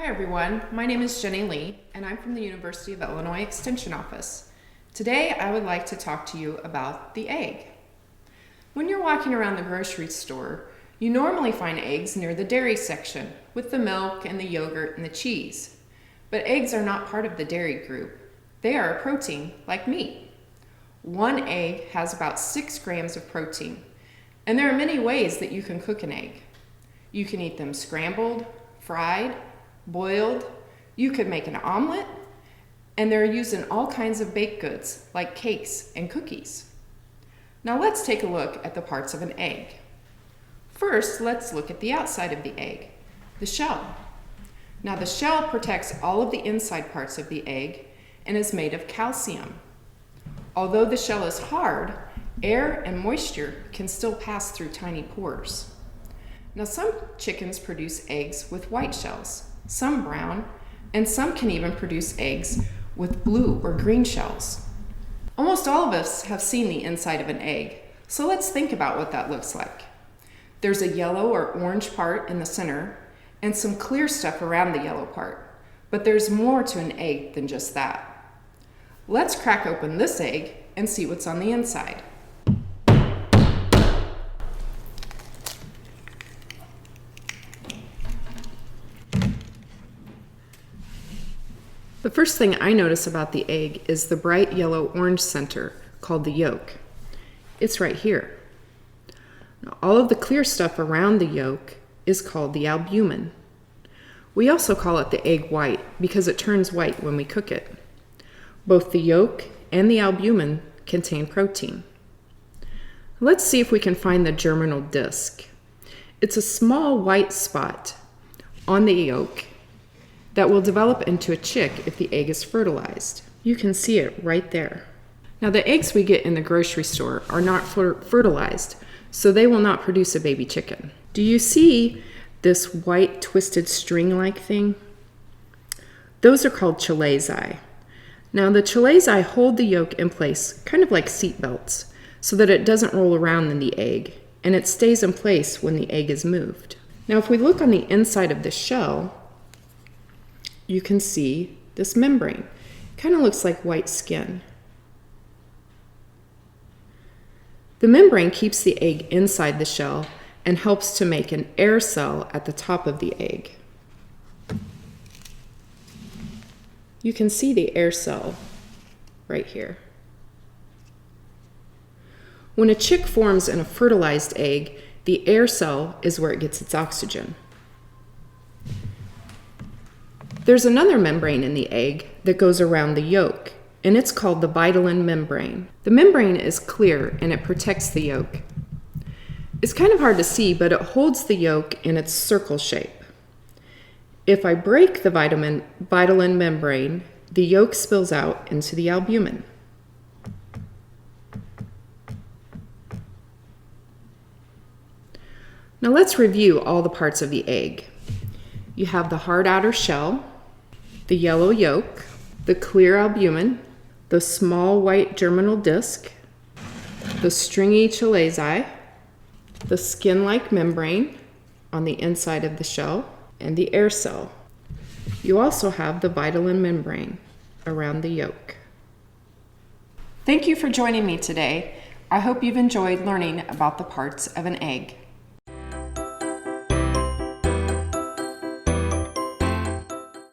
Hi everyone, my name is Jenny Lee and I'm from the University of Illinois Extension Office. Today I would like to talk to you about the egg. When you're walking around the grocery store, you normally find eggs near the dairy section with the milk and the yogurt and the cheese. But eggs are not part of the dairy group. They are a protein like meat. One egg has about 6 grams of protein, and there are many ways that you can cook an egg. You can eat them scrambled, fried, boiled, you could make an omelet, and they're used in all kinds of baked goods like cakes and cookies. Now let's take a look at the parts of an egg. First, let's look at the outside of the egg, the shell. Now the shell protects all of the inside parts of the egg and is made of calcium. Although the shell is hard, air and moisture can still pass through tiny pores. Now some chickens produce eggs with white shells, some brown, and some can even produce eggs with blue or green shells. Almost all of us have seen the inside of an egg, so let's think about what that looks like. There's a yellow or orange part in the center and some clear stuff around the yellow part, but there's more to an egg than just that. Let's crack open this egg and see what's on the inside. The first thing I notice about the egg is the bright yellow-orange center called the yolk. It's right here. Now, all of the clear stuff around the yolk is called the albumin. We also call it the egg white because it turns white when we cook it. Both the yolk and the albumin contain protein. Let's see if we can find the germinal disc. It's a small white spot on the yolk that will develop into a chick if the egg is fertilized. You can see it right there. Now the eggs we get in the grocery store are not fertilized, so they will not produce a baby chicken. Do you see this white twisted string-like thing? Those are called chalazae. Now the chalazae hold the yolk in place, kind of like seat belts, so that it doesn't roll around in the egg, and it stays in place when the egg is moved. Now if we look on the inside of the shell, you can see this membrane. It kind of looks like white skin. The membrane keeps the egg inside the shell and helps to make an air cell at the top of the egg. You can see the air cell right here. When a chick forms in a fertilized egg, the air cell is where it gets its oxygen. There's another membrane in the egg that goes around the yolk, and it's called the vitelline membrane. The membrane is clear and it protects the yolk. It's kind of hard to see, but it holds the yolk in its circle shape. If I break the vitelline membrane, the yolk spills out into the albumin. Now let's review all the parts of the egg. You have the hard outer shell, the yellow yolk, the clear albumin, the small white germinal disc, the stringy chalazae, the skin-like membrane on the inside of the shell, and the air cell. You also have the vitelline membrane around the yolk. Thank you for joining me today. I hope you've enjoyed learning about the parts of an egg.